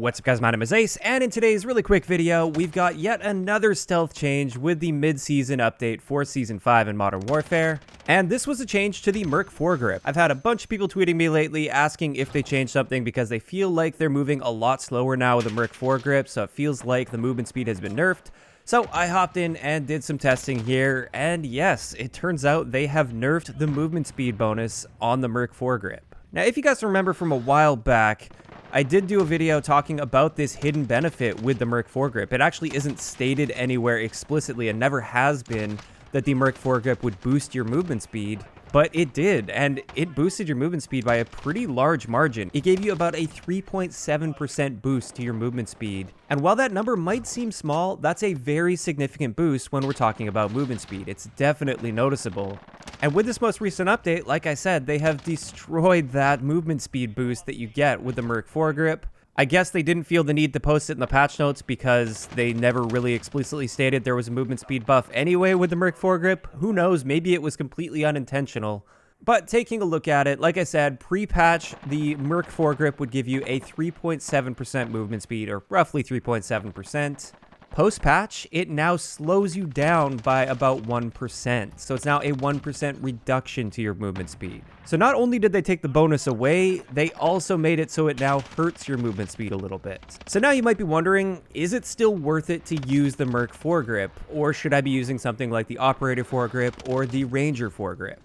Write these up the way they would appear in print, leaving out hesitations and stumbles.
What's up guys, my name is Ace, and in today's really quick video, we've got yet another stealth change with the mid-season update for Season 5 in Modern Warfare. And this was a change to the Merc Foregrip. I've had a bunch of people tweeting me lately asking if they changed something because they feel like they're moving a lot slower now with the Merc Foregrip, so it feels like the movement speed has been nerfed. So I hopped in and did some testing here, and yes, it turns out they have nerfed the movement speed bonus on the Merc Foregrip. Now, if you guys remember from a while back, I did do a video talking about this hidden benefit with the Merc Foregrip. It actually isn't stated anywhere explicitly and never has been that the Merc Foregrip would boost your movement speed, but it did, and it boosted your movement speed by a pretty large margin. It gave you about a 3.7% boost to your movement speed. And while that number might seem small, that's a very significant boost when we're talking about movement speed. It's definitely noticeable. And with this most recent update, like I said, they have destroyed that movement speed boost that you get with the Merc Foregrip. I guess they didn't feel the need to post it in the patch notes because they never really explicitly stated there was a movement speed buff anyway with the Merc Foregrip. Who knows, maybe it was completely unintentional. But taking a look at it, like I said, pre-patch, the Merc Foregrip would give you a 3.7% movement speed, or roughly 3.7%. Post-patch, it now slows you down by about 1%, so it's now a 1% reduction to your movement speed. So not only did they take the bonus away, they also made it so it now hurts your movement speed a little bit. So now you might be wondering, is it still worth it to use the Merc Foregrip, or should I be using something like the Operator Foregrip or the Ranger Foregrip?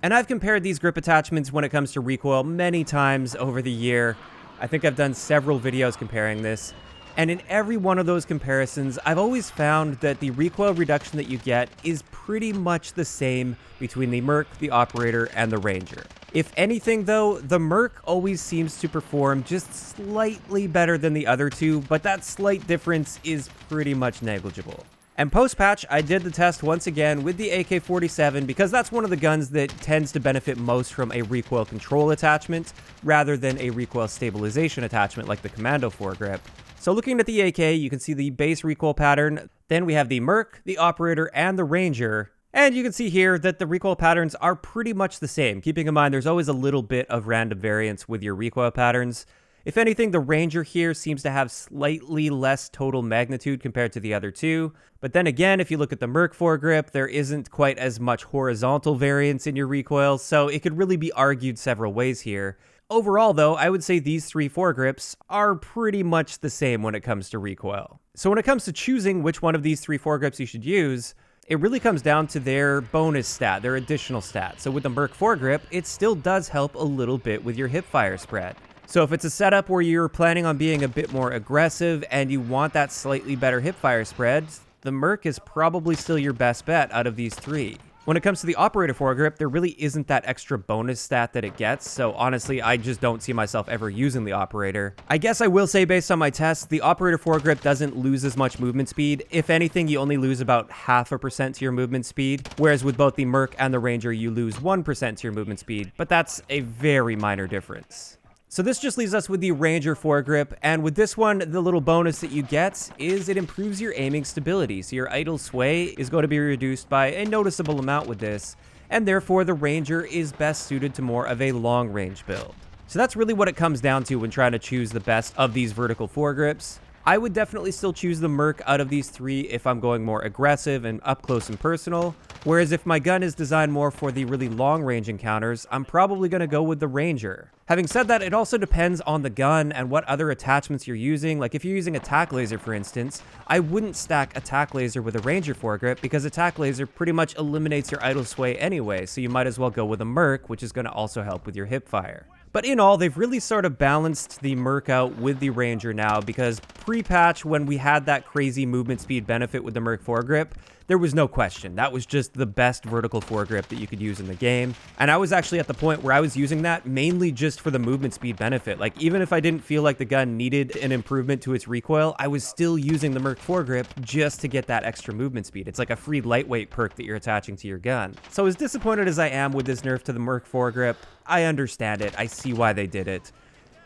And I've compared these grip attachments when it comes to recoil many times over the year. I think I've done several videos comparing this. And in every one of those comparisons, I've always found that the recoil reduction that you get is pretty much the same between the Merc, the Operator, and the Ranger. If anything though, the Merc always seems to perform just slightly better than the other two, but that slight difference is pretty much negligible. And post-patch, I did the test once again with the AK-47 because that's one of the guns that tends to benefit most from a recoil control attachment rather than a recoil stabilization attachment like the Commando Foregrip. So looking at the AK, you can see the base recoil pattern. Then we have the Merc, the Operator, and the Ranger. And you can see here that the recoil patterns are pretty much the same. Keeping in mind, there's always a little bit of random variance with your recoil patterns. If anything, the Ranger here seems to have slightly less total magnitude compared to the other two. But then again, if you look at the Merc Foregrip, there isn't quite as much horizontal variance in your recoil, so it could really be argued several ways here. Overall, though, I would say these three foregrips are pretty much the same when it comes to recoil. So when it comes to choosing which one of these three foregrips you should use, it really comes down to their bonus stat, their additional stat. So with the Merc Foregrip, it still does help a little bit with your hipfire spread. So if it's a setup where you're planning on being a bit more aggressive and you want that slightly better hipfire spread, the Merc is probably still your best bet out of these three. When it comes to the Operator Foregrip, there really isn't that extra bonus stat that it gets, so honestly, I just don't see myself ever using the Operator. I guess I will say based on my tests, the Operator Foregrip doesn't lose as much movement speed. If anything, you only lose about 0.5% to your movement speed, whereas with both the Merc and the Ranger, you lose 1% to your movement speed, but that's a very minor difference. So this just leaves us with the Ranger Foregrip, and with this one, the little bonus that you get is it improves your aiming stability. So your idle sway is going to be reduced by a noticeable amount with this, and therefore the Ranger is best suited to more of a long-range build. So that's really what it comes down to when trying to choose the best of these vertical foregrips. I would definitely still choose the Merc out of these three if I'm going more aggressive and up close and personal. Whereas if my gun is designed more for the really long-range encounters, I'm probably going to go with the Ranger. Having said that, it also depends on the gun and what other attachments you're using. Like if you're using attack laser, for instance, I wouldn't stack attack laser with a Ranger Foregrip because attack laser pretty much eliminates your idle sway anyway, so you might as well go with a Merc, which is going to also help with your hipfire. But in all, they've really sort of balanced the Merc out with the Ranger now because pre-patch, when we had that crazy movement speed benefit with the Merc Foregrip, there was no question. That was just the best vertical foregrip that you could use in the game. And I was actually at the point where I was using that mainly just for the movement speed benefit. Like even if I didn't feel like the gun needed an improvement to its recoil, I was still using the Merc Foregrip just to get that extra movement speed. It's like a free lightweight perk that you're attaching to your gun. So as disappointed as I am with this nerf to the Merc Foregrip, I understand it. I see why they did it.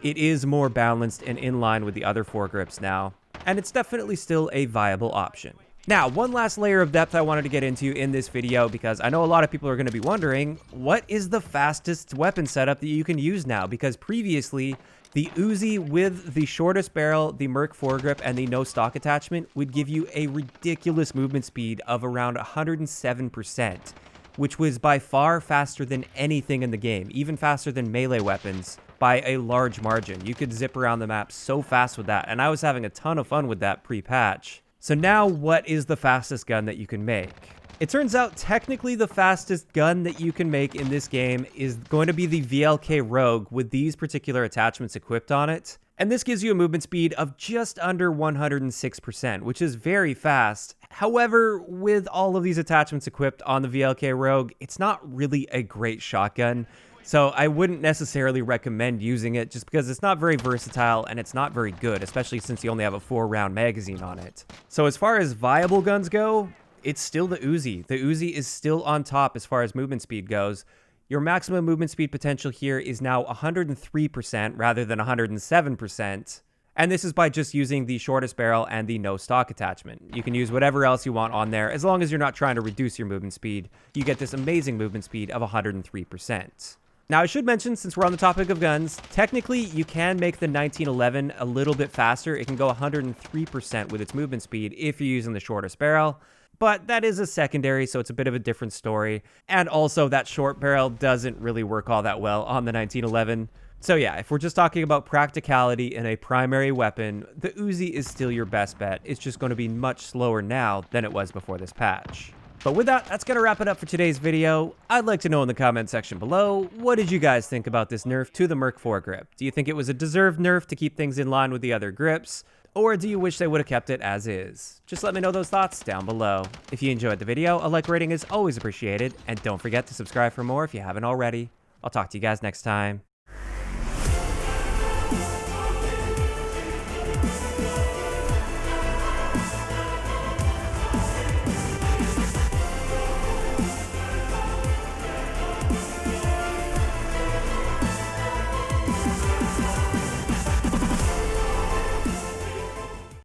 It is more balanced and in line with the other foregrips now, and it's definitely still a viable option. Now, one last layer of depth I wanted to get into in this video because I know a lot of people are going to be wondering, what is the fastest weapon setup that you can use now? Because previously, The Uzi with the shortest barrel, the Merc Foregrip, and the no stock attachment would give you a ridiculous movement speed of around 107%, which was by far faster than anything in the game, even faster than melee weapons by a large margin. You could zip around the map so fast with that, and I was having a ton of fun with that pre-patch. So now, what is the fastest gun that you can make? It turns out technically the fastest gun that you can make in this game is going to be the VLK Rogue with these particular attachments equipped on it. And this gives you a movement speed of just under 106%, which is very fast. However, with all of these attachments equipped on the VLK Rogue, it's not really a great shotgun. So I wouldn't necessarily recommend using it just because it's not very versatile and it's not very good, especially since you only have a 4-round magazine on it. So as far as viable guns go, it's still the Uzi. The Uzi is still on top as far as movement speed goes. Your maximum movement speed potential here is now 103% rather than 107%. And this is by just using the shortest barrel and the no stock attachment. You can use whatever else you want on there. As long as you're not trying to reduce your movement speed, you get this amazing movement speed of 103%. Now, I should mention, since we're on the topic of guns, technically you can make the 1911 a little bit faster. It can go 103% with its movement speed if you're using the shortest barrel. But that is a secondary, so it's a bit of a different story. And also, that short barrel doesn't really work all that well on the 1911. So yeah, if we're just talking about practicality in a primary weapon, the Uzi is still your best bet. It's just going to be much slower now than it was before this patch. But with that, that's going to wrap it up for today's video. I'd like to know in the comment section below, what did you guys think about this nerf to the Merc Foregrip? Do you think it was a deserved nerf to keep things in line with the other grips? Or do you wish they would have kept it as is? Just let me know those thoughts down below. If you enjoyed the video, a like rating is always appreciated, and don't forget to subscribe for more if you haven't already. I'll talk to you guys next time.